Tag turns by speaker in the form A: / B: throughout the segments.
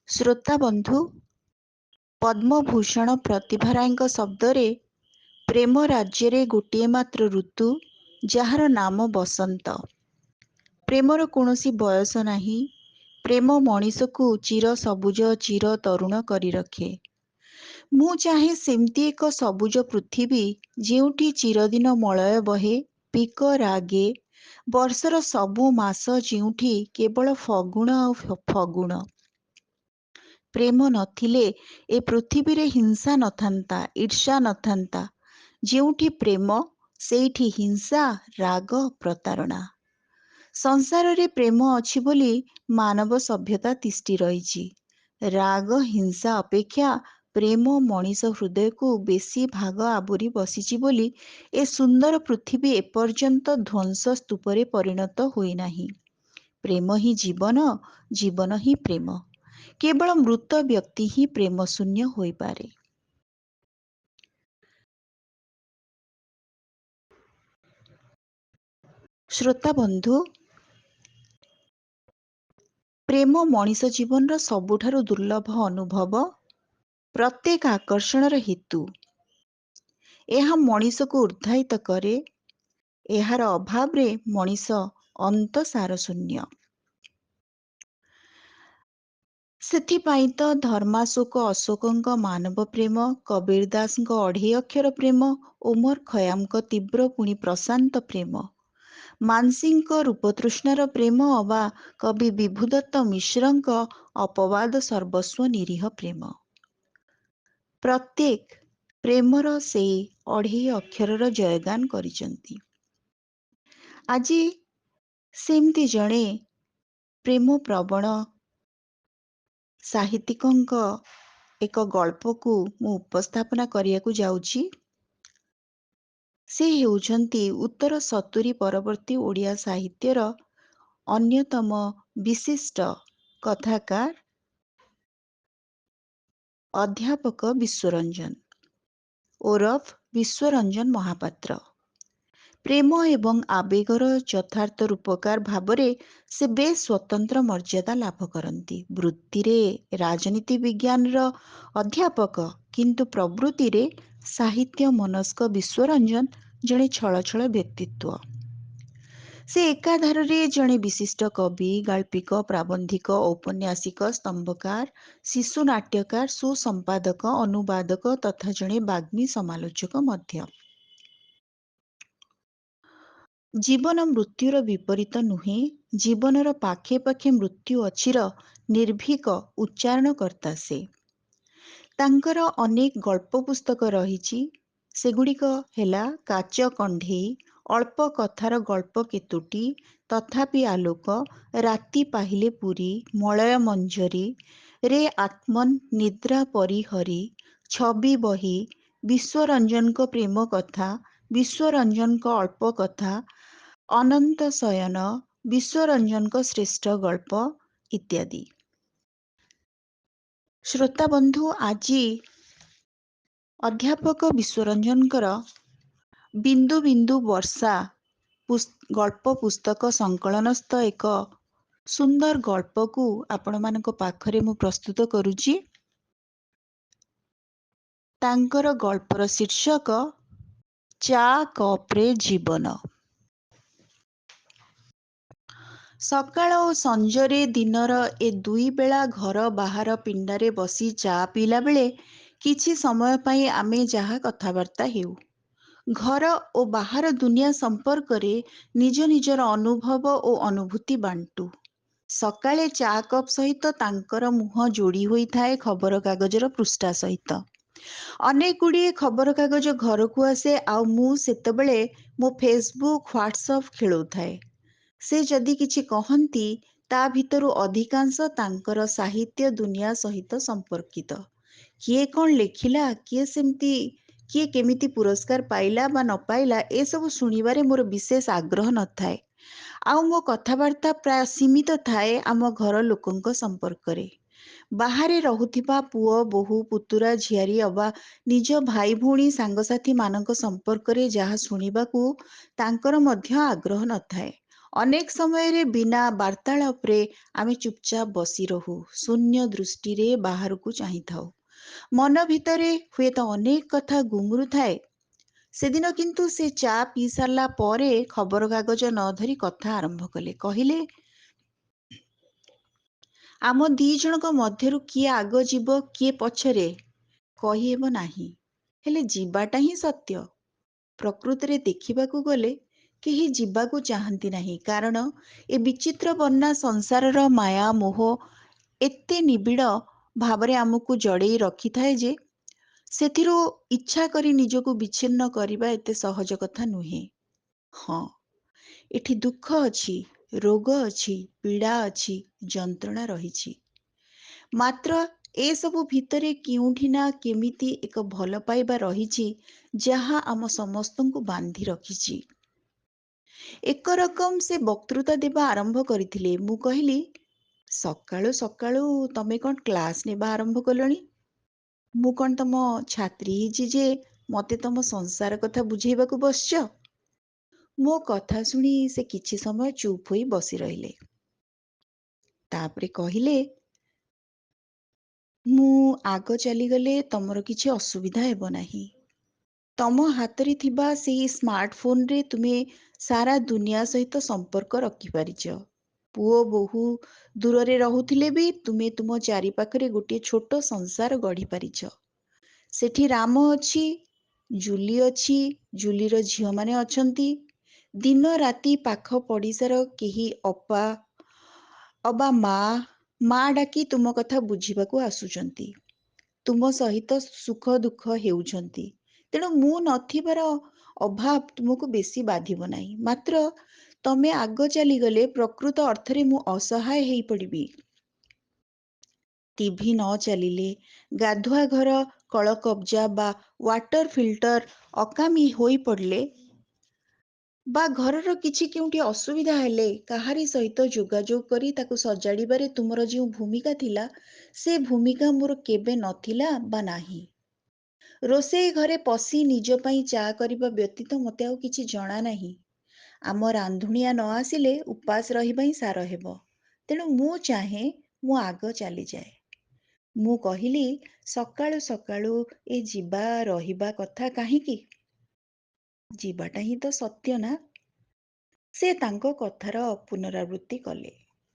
A: ଶ୍ରୋତା ବନ୍ଧୁ, ପଦ୍ମଭୂଷଣ ପ୍ରତିଭା ରାୟଙ୍କ ଶବ୍ଦରେ ପ୍ରେମ ରାଜ୍ୟରେ ଗୋଟିଏ ମାତ୍ର ଋତୁ, ଯାହାର ନାମ ବସନ୍ତ। ପ୍ରେମର କୌଣସି ବୟସ ନାହିଁ। ପ୍ରେମ ମଣିଷକୁ ଚିର ସବୁଜ ଚିର ତରୁଣ କରି ରଖେ। ମୁଁ ଚାହେଁ ସେମିତି ଏକ ସବୁଜ ପୃଥିବୀ ଯେଉଁଠି ଚିରଦିନ ମଳୟ ବହେ, ପିକ ରାଗେ, ବର୍ଷର ସବୁ ମାସ ଯେଉଁଠି କେବଳ ଫଗୁଣ ଆଉ ଫଗୁଣ। ପ୍ରେମ ନଥିଲେ ଏ ପୃଥିବୀରେ ହିଂସା ନଥାନ୍ତା, ଈର୍ଷା ନଥାନ୍ତା। ଯେଉଁଠି ପ୍ରେମ ସେଇଠି ହିଂସା, ରାଗ, ପ୍ରତାରଣା। ସଂସାରରେ ପ୍ରେମ ଅଛି ବୋଲି ମାନବ ସଭ୍ୟତା ତିଷ୍ଠି ରହିଛି। ରାଗ, ହିଂସା ଅପେକ୍ଷା ପ୍ରେମ ମଣିଷ ହୃଦୟକୁ ବେଶୀ ଭାଗ ଆବୋରି ବସିଛି ବୋଲି ଏ ସୁନ୍ଦର ପୃଥିବୀ ଏପର୍ଯ୍ୟନ୍ତ ଧ୍ୱଂସ ସ୍ତୂପରେ ପରିଣତ ହୋଇନାହିଁ। ପ୍ରେମ ହିଁ ଜୀବନ, ଜୀବନ ହିଁ ପ୍ରେମ। କେବଳ ମୃତ ବ୍ୟକ୍ତି ହିଁ ପ୍ରେମ ଶୂନ୍ୟ ହୋଇପାରେ। ଶ୍ରୋତା ବନ୍ଧୁ, ପ୍ରେମ ମଣିଷ ଜୀବନର ସବୁଠାରୁ ଦୁର୍ଲଭ ଅନୁଭବ, ପ୍ରତ୍ୟେକ ଆକର୍ଷଣର ହେତୁ। ଏହା ମଣିଷକୁ ଉଦ୍ଧାହିତ କରେ। ଏହାର ଅଭାବରେ ମଣିଷ ଅନ୍ତସାର ଶୂନ୍ୟ। ସେଥିପାଇଁ ତ ଧର୍ମାଶୋକ ଅଶୋକଙ୍କ ମାନବ ପ୍ରେମ, କବୀର ଦାସଙ୍କ ଅଢ଼େଇ ଅକ୍ଷର ପ୍ରେମ, ଓମର ଖୟାମଙ୍କ ତୀବ୍ର ପୁଣି ପ୍ରଶାନ୍ତ ପ୍ରେମ, ମାନସିଂଙ୍କ ରୂପତୃଷ୍ଣାର ପ୍ରେମ ଅବା କବି ବିଭୁଦତ୍ତ ମିଶ୍ରଙ୍କ ଅପବାଦ ସର୍ବସ୍ୱ ନିରୀହ ପ୍ରେମ। ପ୍ରତ୍ୟେକ ପ୍ରେମର ସେଇ ଅଢ଼େଇ ଅକ୍ଷରର ଜୟଗାନ କରିଛନ୍ତି। ଆଜି ସେମିତି ଜଣେ ପ୍ରେମ ପ୍ରବଣ ସାହିତ୍ୟିକଙ୍କ ଏକ ଗଳ୍ପକୁ ମୁଁ ଉପସ୍ଥାପନା କରିବାକୁ ଯାଉଛି। ସେ ହେଉଛନ୍ତି ଉତ୍ତର ସତୁରୀ ପରବର୍ତ୍ତୀ ଓଡ଼ିଆ ସାହିତ୍ୟର ଅନ୍ୟତମ ବିଶିଷ୍ଟ କଥାକାର ଅଧ୍ୟାପକ ବିଶ୍ୱରଞ୍ଜନ ଓରଫ ବିଶ୍ୱରଞ୍ଜନ ମହାପାତ୍ର। ପ୍ରେମ ଏବଂ ଆବେଗର ଯଥାର୍ଥ ରୂପକାର ଭାବରେ ସେ ବେଶ ସ୍ୱତନ୍ତ୍ର ମର୍ଯ୍ୟାଦା ଲାଭ କରନ୍ତି। ବୃତ୍ତିରେ ରାଜନୀତି ବିଜ୍ଞାନର ଅଧ୍ୟାପକ, କିନ୍ତୁ ପ୍ରବୃତ୍ତିରେ ସାହିତ୍ୟ ମନସ୍କ ବିଶ୍ୱରଞ୍ଜନ ଜଣେ ଛଳଛଳ ବ୍ୟକ୍ତିତ୍ୱ। ସେ ଏକାଧାରରେ ଜଣେ ବିଶିଷ୍ଟ କବି, ଗାଳ୍ପିକ, ପ୍ରାବନ୍ଧିକ, ଔପନ୍ୟାସିକ, ସ୍ତମ୍ଭକାର, ଶିଶୁ ନାଟ୍ୟକାର, ସୁସମ୍ପାଦକ, ଅନୁବାଦକ ତଥା ଜଣେ ବାଗ୍ମୀ ସମାଲୋଚକ ମଧ୍ୟ। ଜୀବନ ମୃତ୍ୟୁର ବିପରୀତ ନୁହେଁ, ଜୀବନର ପାଖେ ପାଖେ ମୃତ୍ୟୁ ଅଛିର ନିର୍ଭୀକ ଉଚ୍ଚାରଣକର୍ତ୍ତା ସେ। ତାଙ୍କର ଅନେକ ଗଳ୍ପ ପୁସ୍ତକ ରହିଛି। ସେଗୁଡ଼ିକ ହେଲା କାଚ କଣ୍ଢେଇ, ଅଳ୍ପ କଥାର ଗଳ୍ପ କେତୋଟି, ତଥାପି ଆଲୋକ, ରାତି ପାହିଲେ ପୁରୀ, ମଳୟ ମଞ୍ଜରୀ, ରେ ଆତ୍ମନ୍, ନିଦ୍ରା ପରିହରି, ଛବି ବହି, ବିଶ୍ୱରଞ୍ଜନଙ୍କ ପ୍ରେମ କଥା, ବିଶ୍ୱରଞ୍ଜନଙ୍କ ଅଳ୍ପ କଥା, ଅନନ୍ତ ଶୟନ, ବିଶ୍ୱରଞ୍ଜନଙ୍କ ଶ୍ରେଷ୍ଠ ଗଳ୍ପ ଇତ୍ୟାଦି। ଶ୍ରୋତା ବନ୍ଧୁ, ଆଜି ଅଧ୍ୟାପକ ବିଶ୍ୱରଞ୍ଜନଙ୍କର ବିନ୍ଦୁ ବିନ୍ଦୁ ବର୍ଷା ଗଳ୍ପ ପୁସ୍ତକ ସଂକଳନସ୍ଥ ଏକ ସୁନ୍ଦର ଗଳ୍ପକୁ ଆପଣମାନଙ୍କ ପାଖରେ ମୁଁ ପ୍ରସ୍ତୁତ କରୁଛି। ତାଙ୍କର ଗଳ୍ପର ଶୀର୍ଷକ ଚା କପ୍ରେ ଜୀବନ। ସକାଳ ଓ ସଞ୍ଜରେ ଦିନର ଏ ଦୁଇ ବେଳା ଘର ବାହାର ପିଣ୍ଡାରେ ବସି ଚା ପିଇଲା ବେଳେ କିଛି ସମୟ ପାଇଁ ଆମେ ଯାହା କଥାବାର୍ତ୍ତା ହେଉ, ଘର ଓ ବାହାର ଦୁନିଆ ସମ୍ପର୍କରେ ନିଜ ନିଜର ଅନୁଭବ ଓ ଅନୁଭୂତି ବାଣ୍ଟୁ। ସକାଳେ ଚା କପ୍ ସହିତ ତାଙ୍କର ମୁହଁ ଯୋଡ଼ି ହୋଇଥାଏ ଖବରକାଗଜର ପୃଷ୍ଠା ସହିତ। ଅନେକ ଗୁଡ଼ିଏ ଖବରକାଗଜ ଘରକୁ ଆସେ ଆଉ ମୁଁ ସେତେବେଳେ ମୋ ଫେସବୁକ୍, ହ୍ୱାଟ୍ସଆପ୍ ଖେଳୁଥାଏ। ସେ ଯଦି କିଛି କହନ୍ତି, ତା ଭିତରୁ ଅଧିକାଂଶ ତାଙ୍କର ସାହିତ୍ୟ ଦୁନିଆ ସହିତ ସମ୍ପର୍କିତ। କିଏ କ'ଣ ଲେଖିଲା, କିଏ କେମିତି ପୁରସ୍କାର ପାଇଲା ବା ନ ପାଇଲା, ଏସବୁ ଶୁଣିବାରେ ମୋର ବିଶେଷ ଆଗ୍ରହ ନଥାଏ। ଆଉ ମୋ କଥାବାର୍ତ୍ତା ପ୍ରାୟ ସୀମିତ ଥାଏ ଆମ ଘର ଲୋକଙ୍କ ସମ୍ପର୍କରେ। ବାହାରେ ରହୁଥିବା ପୁଅ, ବୋହୂ, ପୁତୁରା, ଝିଆରୀ ଅବା ନିଜ ଭାଇ ଭଉଣୀ, ସାଙ୍ଗସାଥୀମାନଙ୍କ ସମ୍ପର୍କରେ ଯାହା ଶୁଣିବାକୁ ତାଙ୍କର ମଧ୍ୟ ଆଗ୍ରହ ନଥାଏ। ଅନେକ ସମୟରେ ବିନା ବାର୍ତ୍ତାଳାପରେ ଆମେ ଚୁପଚାପ ବସି ରହୁ, ଶୂନ୍ୟ ଦୃଷ୍ଟିରେ ବାହାରକୁ ଚାହିଁଥାଉ। ମନ ଭିତରେ ହୁଏତ ଅନେକ କଥା ଗୁଙ୍ଗୁରୁଥାଏ। ସେଦିନ କିନ୍ତୁ ସେ ଚା ପିଇ ସାରିଲା ପରେ ଖବରକାଗଜ ନ ଧରି କଥା ଆରମ୍ଭ କଲେ। କହିଲେ, ଆମ ଦି ଜଣଙ୍କ ମଧ୍ୟରୁ କିଏ ଆଗ ଯିବ କିଏ ପଛରେ କହିହେବ ନାହିଁ, ହେଲେ ଯିବାଟା ହିଁ ସତ୍ୟ। ପ୍ରକୃତରେ ଦେଖିବାକୁ ଗଲେ କେହି ଯିବାକୁ ଚାହାନ୍ତି ନାହିଁ, କାରଣ ଏ ବିଚିତ୍ର ବନ୍ୟା ସଂସାରର ମାୟା ମୋହ ଏତେ ନିବିଡ଼ ଭାବରେ ଆମକୁ ଜଡ଼େଇ ରଖିଥାଏ ଯେ ସେଥିରୁ ଇଚ୍ଛା କରି ନିଜକୁ ବିଚ୍ଛିନ୍ନ କରିବା ଏତେ ସହଜ କଥା ନୁହେଁ। ହଁ, ଏଠି ଦୁଃଖ ଅଛି, ରୋଗ ଅଛି, ପୀଡ଼ା ଅଛି, ଯନ୍ତ୍ରଣା ରହିଛି। ମାତ୍ର ଏସବୁ ଭିତରେ କେଉଁଠି ନା କେମିତି ଏକ ଭଲ ପାଇବା ରହିଛି ଯାହା ଆମ ସମସ୍ତଙ୍କୁ ବାନ୍ଧି ରଖିଛି। ଏକ ରକମ ସେ ବକ୍ତୃତା ଦେବା ଆରମ୍ଭ କରିଥିଲେ। ମୁଁ କହିଲି, ସକାଳୁ ସକାଳୁ ତମେ କ'ଣ କ୍ଲାସ୍ ନେବା ଆରମ୍ଭ କଲଣି? ମୁଁ କ'ଣ ତମ ଛାତ୍ରୀ ହେଇଛି ଯେ ମୋତେ ତମ ସଂସାର କଥା ବୁଝେଇବାକୁ ବସିଛ? ମୋ କଥା ଶୁଣି ସେ କିଛି ସମୟ ଚୁପ୍ ହୋଇ ବସି ରହିଲେ। ତାପରେ କହିଲେ, ମୁଁ ଆଗ ଚାଲିଗଲେ ତମର କିଛି ଅସୁବିଧା ହେବ ନାହିଁ। ତମ ହାତରେ ଥିବା ସେହି ସ୍ମାର୍ଟଫୋନରେ ତୁମେ ସାରା ଦୁନିଆ ସହିତ ସମ୍ପର୍କ ରଖିପାରିଛ। ପୁଅ ବୋହୂ ଦୂରରେ ରହୁଥିଲେ ବି ତୁମେ ତୁମ ଚାରିପାଖରେ ଗୋଟିଏ ଛୋଟ ସଂସାର ଗଢ଼ିପାରିଛ। ସେଠି ରାମ ଅଛି, ଜୁଲି ଅଛି, ଜୁଲିର ଝିଅମାନେ ଅଛନ୍ତି। ଦିନ ରାତି ପାଖ ପଡ଼ିଶାର କେହି ଅପା ଅବା ମା ଡାକି ତୁମ କଥା ବୁଝିବାକୁ ଆସୁଛନ୍ତି। ତୁମ ସହିତ ସୁଖ ଦୁଃଖ ହେଉଛନ୍ତି। ତେଣୁ ମୁଁ ନଥିବାର ଅଭାବ ତୁମକୁ ବେଶୀ ବାଧିବ ନାହିଁ। ମାତ୍ର ତମେ ଆଗ ଚାଲିଗଲେ ପ୍ରକୃତ ଅର୍ଥରେ ମୁଁ ଅସହାୟ ହେଇପଡ଼ିବି। ଟିଭି ନ ଚାଲିଲେ, ଗାଧୁଆ ଘର କଳକବ୍ଜା ବା ୱାଟର ଫିଲ୍ଟର ଅକାମୀ ହୋଇପଡ଼ିଲେ ବା ଘରର କିଛି କେଉଁଠି ଅସୁବିଧା ହେଲେ କାହାରି ସହିତ ଯୋଗାଯୋଗ କରି ତାକୁ ସଜାଡ଼ିବାରେ ତୁମର ଯେଉଁ ଭୂମିକା ଥିଲା, ସେ ଭୂମିକା ମୋର କେବେ ନଥିଲା ବା ନାହିଁ। ରୋଷେଇ ଘରେ ପଶି ନିଜ ପାଇଁ ଚା କରିବା ବ୍ୟତୀତ ମୋତେ ଆଉ କିଛି ଜଣା ନାହିଁ। ଆମ ରାନ୍ଧୁଣିଆ ନ ଆସିଲେ ଉପାସ ରହିବା ହିଁ ସାର ହେବ। ତେଣୁ ମୁଁ ଚାହେଁ ମୁଁ ଆଗ ଚାଲିଯାଏ। ମୁଁ କହିଲି, ସକାଳୁ ସକାଳୁ ଏ ଯିବା ରହିବା କଥା କାହିଁକି? ଯିବାଟା ହିଁ ତ ସତ୍ୟ ନା? ସେ ତାଙ୍କ କଥାର ପୁନରାବୃତ୍ତି କଲେ।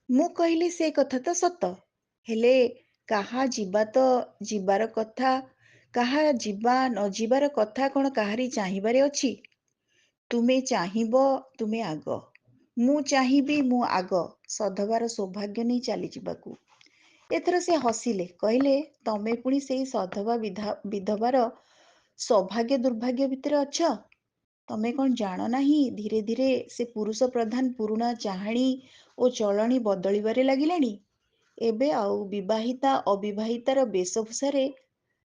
A: ମୁଁ କହିଲି, ସେ କଥା ତ ସତ, ହେଲେ କାହା ଯିବା ତ ଯିବାର କଥା, କାହା ଯିବା ନ ଯିବାର କଥା କ'ଣ କାହାରି ଚାହିଁବାରେ ଅଛି? ତୁମେ ଚାହିଁବ ତୁମେ ଆଗ, ମୁଁ ଚାହିଁବି ମୁଁ ଆଗ, ସଧବାର ସୌଭାଗ୍ୟ ନେଇ ଚାଲିଯିବାକୁ। ଏଥର ସେ ହସିଲେ, କହିଲେ, ତମେ ପୁଣି ସେଇ ସଧବା ବିଧବାର ସୌଭାଗ୍ୟ ଦୁର୍ଭାଗ୍ୟ ଭିତରେ ଅଛ? ତମେ କ'ଣ ଜାଣ ନାହିଁ ଧୀରେ ଧୀରେ ସେ ପୁରୁଷ ପ୍ରଧାନ ପୁରୁଣା ଚାହାଣୀ ଓ ଚଳଣି ବଦଳିବାରେ ଲାଗିଲାଣି? ଏବେ ଆଉ ବିବାହିତା ଅବିବାହିତାର ବେଶଭୂଷାରେ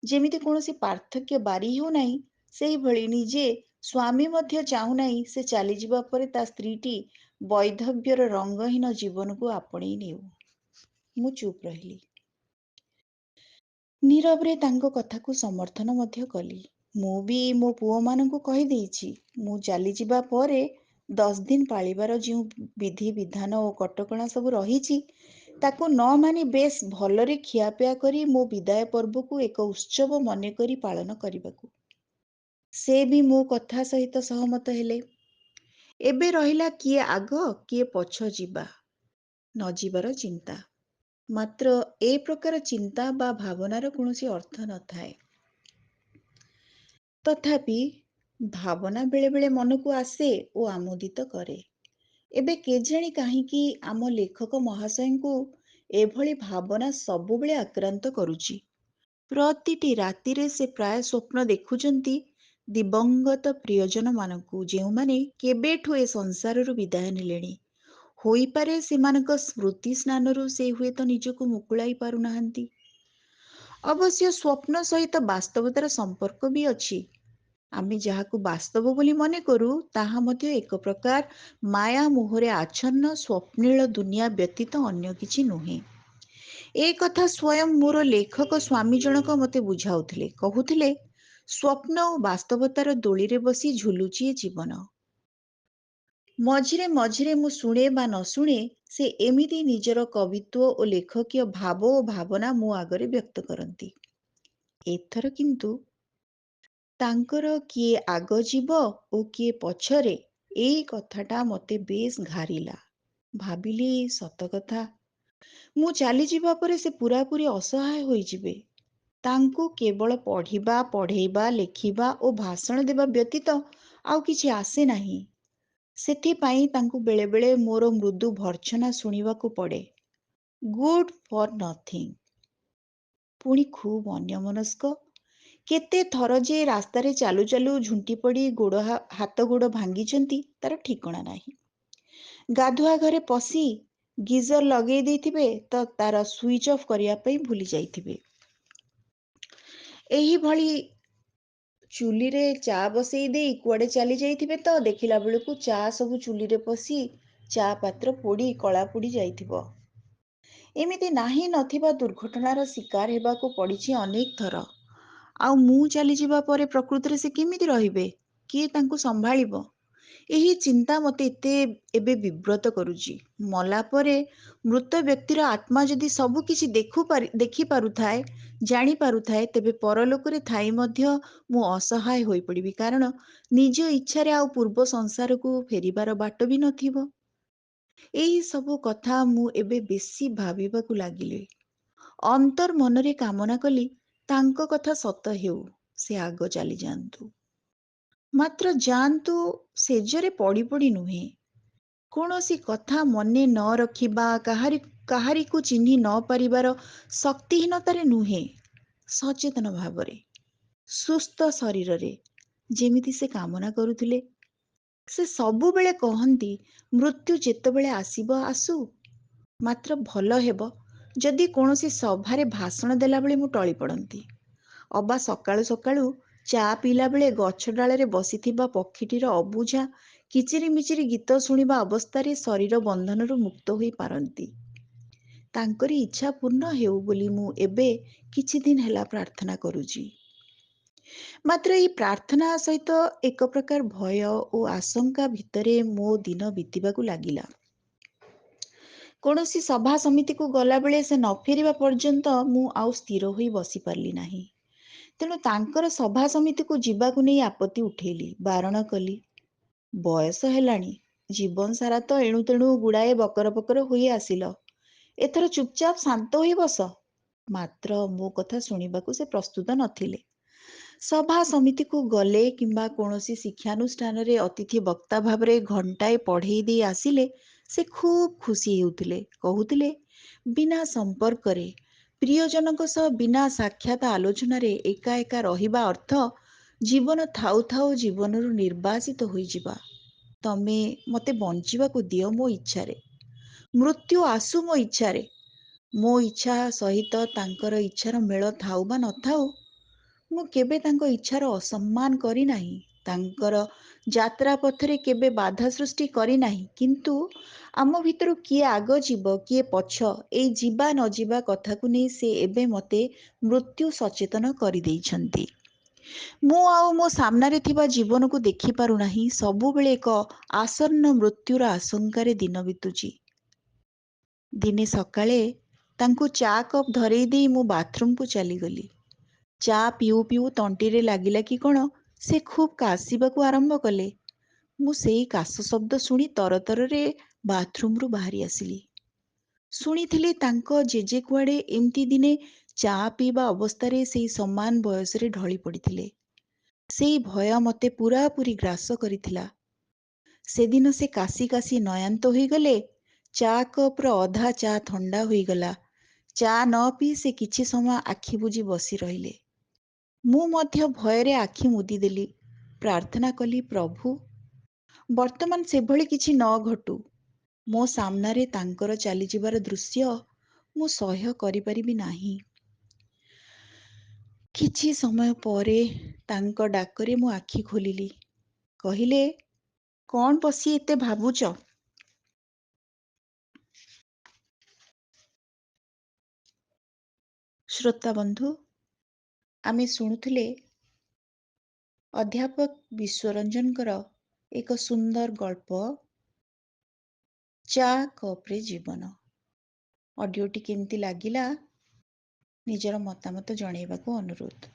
A: ଯେମିତି କୌଣସି ପାର୍ଥକ୍ୟ ବାରି ହେଉନାହିଁ, ସେହିଭଳି ନିଜେ ସ୍ୱାମୀ ମଧ୍ୟ ଚାହୁଁନାହିଁ ସେ ଚାଲିଯିବା ପରେ ତା ସ୍ତ୍ରୀଟି ବୈଧବ୍ୟର ରଙ୍ଗହୀନ ଜୀବନକୁ ଆପଣେଇ ନେଉ। ମୁଁ ଚୁପ୍ ରହିଲି। ନୀରବରେ ତାଙ୍କ କଥାକୁ ସମର୍ଥନ ମଧ୍ୟ କଲି। ମୁଁ ବି ମୋ ପୁଅମାନଙ୍କୁ କହିଦେଇଛି, ମୁଁ ଚାଲିଯିବା ପରେ 10 ଦିନ ପାଳିବାର ଯେଉଁ ବିଧି ବିଧାନ ଓ କଟକଣା ସବୁ ରହିଛି, ତାକୁ ନ ମାନି ବେଶ୍ ଭଲରେ ଖିଆପିଆ କରି ମୋ ବିଦାୟ ପର୍ବକୁ ଏକ ଉତ୍ସବ ମନେକରି ପାଳନ କରିବାକୁ। ସେ ବି ମୋ କଥା ସହିତ ସହମତ ହେଲେ। ଏବେ ରହିଲା କିଏ ଆଗ କିଏ ପଛ ଯିବା ନ ଯିବାର ଚିନ୍ତା। ମାତ୍ର ଏ ପ୍ରକାର ଚିନ୍ତା ବା ଭାବନାର କୌଣସି ଅର୍ଥ ନଥାଏ। ତଥାପି ଭାବନା ବେଳେବେଳେ ମନକୁ ଆସେ ଓ ଆମୋଦିତ କରେ। ଏବେ କେଜାଣି କାହିଁକି ଆମ ଲେଖକ ମହାଶୟଙ୍କୁ ଏଭଳି ଭାବନା ସବୁବେଳେ ଆକ୍ରାନ୍ତ କରୁଛି। ପ୍ରତିଟି ରାତିରେ ସେ ପ୍ରାୟ ସ୍ୱପ୍ନ ଦେଖୁଛନ୍ତି ଦିବଙ୍ଗତ ପ୍ରିୟଜନମାନଙ୍କୁ, ଯେଉଁମାନେ କେବେଠୁ ଏ ସଂସାରରୁ ବିଦାୟ ନେଲେଣି। ହୋଇପାରେ ସେମାନଙ୍କ ସ୍ମୃତି ସ୍ନାନରୁ ସେ ହୁଏତ ନିଜକୁ ମୁକୁଳାଇ ପାରୁନାହାନ୍ତି। ଅବଶ୍ୟ ସ୍ୱପ୍ନ ସହିତ ବାସ୍ତବତାର ସମ୍ପର୍କ ବି ଅଛି। ଆମେ ଯାହାକୁ ବାସ୍ତବ ବୋଲି ମନେ କରୁ, ତାହା ମଧ୍ୟ ଏକ ପ୍ରକାର ମାୟା ମୋହରେ ଆଚ୍ଛନ୍ନ ସ୍ୱପ୍ନିଳ ଦୁନିଆ ବ୍ୟତୀତ ଅନ୍ୟ କିଛି ନୁହେଁ। ଏ କଥା ସ୍ୱୟଂ ମୋର ଲେଖକ ସ୍ୱାମୀ ଜଣକ ମୋତେ ବୁଝାଉଥିଲେ। କହୁଥିଲେ, ସ୍ୱପ୍ନ ଓ ବାସ୍ତବତାର ଦୋଳିରେ ବସି ଝୁଲୁଛି ଏ ଜୀବନ। ମଝିରେ ମଝିରେ ମୁଁ ଶୁଣେ ବା ନ ଶୁଣେ, ସେ ଏମିତି ନିଜର କବିତ୍ୱ ଓ ଲେଖକୀୟ ଭାବ ଓ ଭାବନା ମୋ ଆଗରେ ବ୍ୟକ୍ତ କରନ୍ତି। ଏଥର କିନ୍ତୁ ତାଙ୍କର କିଏ ଆଗ ଯିବ ଓ କିଏ ପଛରେ, ଏଇ କଥାଟା ମୋତେ ବେଶ୍ ଘାରିଲା। ଭାବିଲି, ସତ କଥା, ମୁଁ ଚାଲିଯିବା ପରେ ସେ ପୂରାପୂରି ଅସହାୟ ହୋଇଯିବେ। ତାଙ୍କୁ କେବଳ ପଢ଼ିବା, ପଢ଼େଇବା, ଲେଖିବା ଓ ଭାଷଣ ଦେବା ବ୍ୟତୀତ ଆଉ କିଛି ଆସେ ନାହିଁ। ସେଥିପାଇଁ ତାଙ୍କୁ ବେଳେବେଳେ ମୋର ମୃଦୁ ଭର୍ତ୍ସନା ଶୁଣିବାକୁ ପଡ଼େ। Good for nothing. ପୁଣି ଖୁବ୍ ଅନ୍ୟମନସ୍କ। କେତେ ଥର ଯେ ରାସ୍ତାରେ ଚାଲୁ ଚାଲୁ ଝୁଣ୍ଟି ପଡ଼ି ହାତ ଗୋଡ଼ ଭାଙ୍ଗିଛନ୍ତି ତାର ଠିକଣା ନାହିଁ। ଗାଧୁଆ ଘରେ ପଶି ଗିଜର ଲଗେଇ ଦେଇଥିବେ ତ ତାର ସୁଇଚ୍ ଅଫ୍ କରିବା ପାଇଁ ଭୁଲି ଯାଇଥିବେ। ଏହିଭଳି ଚୁଲିରେ ଚା ବସେଇ ଦେଇ କୁଆଡ଼େ ଚାଲି ଯାଇଥିବେ ତ ଦେଖିଲା ବେଳକୁ ଚା ସବୁ ଚୁଲିରେ ପଶି ଚା ପାତ୍ର ପୋଡ଼ି କଳା ପୋଡ଼ି ଯାଇଥିବ। ଏମିତି ନାହିଁ ନଥିବା ଦୁର୍ଘଟଣାର ଶିକାର ହେବାକୁ ପଡ଼ିଛି ଅନେକ ଥର। ଆଉ ମୁଁ ଚାଲିଯିବା ପରେ ପ୍ରକୃତରେ ସେ କେମିତି ରହିବେ? କିଏ ତାଙ୍କୁ ସମ୍ଭାଳିବ? ଏହି ଚିନ୍ତା ମୋତେ ଏବେ ବିବ୍ରତ କରୁଛି। ମଲା ପରେ ମୃତ ବ୍ୟକ୍ତିର ଆତ୍ମା ଯଦି ସବୁ କିଛି ଦେଖିପାରୁଥାଏ, ଜାଣିପାରୁଥାଏ, ତେବେ ପରଲୋକରେ ଥାଇ ମଧ୍ୟ ମୁଁ ଅସହାୟ ହୋଇପଡ଼ିବି। କାରଣ ନିଜ ଇଚ୍ଛାରେ ଆଉ ପୂର୍ବ ସଂସାରକୁ ଫେରିବାର ବାଟ ବି ନଥିବ। ଏହି ସବୁ କଥା ମୁଁ ଏବେ ବେଶୀ ଭାବିବାକୁ ଲାଗିଲି। ଅନ୍ତର୍ମନରେ କାମନା କଲି, ତାଙ୍କ କଥା ସତ ହେଉ, ସେ ଆଗ ଚାଲିଯାଆନ୍ତୁ। ମାତ୍ର ଯାଆନ୍ତୁ ଶେଯରେ ପଡ଼ି ପଡ଼ି ନୁହେଁ, କୌଣସି କଥା ମନେ ନ ରଖିବା, କାହାରିକୁ ଚିହ୍ନି ନ ପାରିବାର ଶକ୍ତିହୀନତାରେ ନୁହେଁ, ସଚେତନ ଭାବରେ, ସୁସ୍ଥ ଶରୀରରେ, ଯେମିତି ସେ କାମନା କରୁଥିଲେ। ସେ ସବୁବେଳେ କହନ୍ତି, ମୃତ୍ୟୁ ଯେତେବେଳେ ଆସିବ ଆସୁ, ମାତ୍ର ଭଲ ହେବ ଯଦି କୌଣସି ସଭାରେ ଭାଷଣ ଦେଲାବେଳେ ମୁଁ ଟଳି ପଡ଼ନ୍ତି, ଅବା ସକାଳୁ ସକାଳୁ ଚା ପିଇଲା ବେଳେ ଗଛ ଡାଳରେ ବସିଥିବା ପକ୍ଷୀଟିର ଅବୁଝା କିଚିରି ମିଚିରି ଗୀତ ଶୁଣିବା ଅବସ୍ଥାରେ ଶରୀର ବନ୍ଧନରୁ ମୁକ୍ତ ହୋଇ ପାରନ୍ତି। ତାଙ୍କରି ଇଚ୍ଛା ପୂର୍ଣ୍ଣ ହେଉ ବୋଲି ମୁଁ ଏବେ କିଛି ଦିନ ହେଲା ପ୍ରାର୍ଥନା କରୁଛି। ମାତ୍ର ଏହି ପ୍ରାର୍ଥନା ସହିତ ଏକ ପ୍ରକାର ଭୟ ଓ ଆଶଙ୍କା ଭିତରେ ମୋ ଦିନ ବିତିବାକୁ ଲାଗିଲା। କୌଣସି ସଭା ସମିତିକୁ ଗଲାବେଳେ ସେ ନ ଫେରିବା ପର୍ଯ୍ୟନ୍ତ ମୁଁ ଆଉ ସ୍ଥିର ହୋଇ ବସିପାରିଲି ନାହିଁ। ତେଣୁ ତାଙ୍କର ସଭା ସମିତିକୁ ଯିବାକୁ ନେଇ ଆପତ୍ତି ଉଠେଇଲି, ବାରଣ କଲି। ବୟସ ହେଲାଣି, ଜୀବନ ସାରା ତ ଏଣୁ ତେଣୁ ଗୁଡ଼ାଏ ବକର ବକର ହୋଇ ଆସିଲ, ଏଥର ଚୁପଚାପ ଶାନ୍ତ ହୋଇ ବସ। ମାତ୍ର ମୋ କଥା ଶୁଣିବାକୁ ସେ ପ୍ରସ୍ତୁତ ନଥିଲେ। ସଭା ସମିତିକୁ ଗଲେ କିମ୍ବା କୌଣସି ଶିକ୍ଷାନୁଷ୍ଠାନରେ ଅତିଥି ବକ୍ତା ଭାବରେ ଘଣ୍ଟାଏ ପଢ଼େଇ ଦେଇ ଆସିଲେ ସେ ଖୁବ୍ ଖୁସି ହେଉଥିଲେ। କହୁଥିଲେ, ବିନା ସମ୍ପର୍କରେ, ପ୍ରିୟଜନଙ୍କ ସହ ବିନା ସାକ୍ଷାତ ଆଲୋଚନାରେ ଏକା ଏକା ରହିବା ଅର୍ଥ ଜୀବନ ଥାଉ ଥାଉ ଜୀବନରୁ ନିର୍ବାସିତ ହୋଇଯିବା। ତମେ ମୋତେ ବଞ୍ଚିବାକୁ ଦିଅ ମୋ ଇଚ୍ଛାରେ, ମୃତ୍ୟୁ ଆସୁ ମୋ ଇଚ୍ଛାରେ। ମୋ ଇଚ୍ଛା ସହିତ ତାଙ୍କର ଇଚ୍ଛାର ମେଳ ଥାଉ ବା ନଥାଉ, ମୁଁ କେବେ ତାଙ୍କ ଇଚ୍ଛାର ଅସମ୍ମାନ କରିନାହିଁ, ତାଙ୍କର ଯାତ୍ରା ପଥରେ କେବେ ବାଧା ସୃଷ୍ଟି କରିନାହିଁ। କିନ୍ତୁ ଆମ ଭିତରୁ କିଏ ଆଗ ଯିବ, କିଏ ପଛ, ଏଇ ଯିବା ନ ଯିବା କଥାକୁ ନେଇ ସେ ଏବେ ମୋତେ ମୃତ୍ୟୁ ସଚେତନ କରିଦେଇଛନ୍ତି। ମୁଁ ଆଉ ମୋ ସାମ୍ନାରେ ଥିବା ଜୀବନକୁ ଦେଖିପାରୁନାହିଁ। ସବୁବେଳେ ଏକ ଆସନ୍ନ ମୃତ୍ୟୁର ଆଶଙ୍କାରେ ଦିନ ବିତୁଛି। ଦିନେ ସକାଳେ ତାଙ୍କୁ ଚା କପ୍ ଧରେଇ ଦେଇ ମୁଁ ବାଥରୁମକୁ ଚାଲିଗଲି। ଚା ପିଉ ପିଉ ତଣ୍ଟିରେ ଲାଗିଲା କି କ'ଣ ସେ ଖୁବ୍ କାଶିବାକୁ ଆରମ୍ଭ କଲେ। ମୁଁ ସେଇ କାଶ ଶବ୍ଦ ଶୁଣି ତରତରରେ ବାଥରୁମରୁ ବାହାରି ଆସିଲି। ଶୁଣିଥିଲି ତାଙ୍କ ଜେଜେ କୁଆଡ଼େ ଏମିତି ଦିନେ ଚା ପିଇବା ଅବସ୍ଥାରେ ସେଇ ସମାନ ବୟସରେ ଢଳି ପଡ଼ିଥିଲେ। ସେଇ ଭୟ ମୋତେ ପୂରାପୂରି ଗ୍ରାସ କରିଥିଲା। ସେଦିନ ସେ କାଶି କାଶି ନୟାନ୍ତ ହୋଇଗଲେ। ଚା କପ୍ର ଅଧା ଚା ଥଣ୍ଡା ହୋଇଗଲା। ଚା ନ ପିଇ ସେ କିଛି ସମୟ ଆଖି ବୁଜି ବସି ରହିଲେ। ମୁଁ ମଧ୍ୟ ଭୟରେ ଆଖି ମୁଦିଦେଲି। ପ୍ରାର୍ଥନା କଲି, ପ୍ରଭୁ, ବର୍ତ୍ତମାନ ସେଭଳି କିଛି ନ ଘଟୁ। ମୋ ସାମ୍ନାରେ ତାଙ୍କର ଚାଲିଯିବାର ଦୃଶ୍ୟ ମୁଁ ସହ୍ୟ କରିପାରିବି ନାହିଁ। କିଛି ସମୟ ପରେ ତାଙ୍କ ଡାକରେ ମୁଁ ଆଖି ଖୋଲିଲି। କହିଲେ, କ'ଣ ବସି ଏତେ ଭାବୁଛ? ଶ୍ରୋତା ବନ୍ଧୁ, ଆମେ ଶୁଣୁଥିଲେ ଅଧ୍ୟାପକ ବିଶ୍ୱରଞ୍ଜନଙ୍କର ଏକ ସୁନ୍ଦର ଗଳ୍ପ, ଚା କପ୍ରେ ଜୀବନ। ଅଡ଼ିଓଟି କେମିତି ଲାଗିଲା ନିଜର ମତାମତ ଜଣାଇବାକୁ ଅନୁରୋଧ।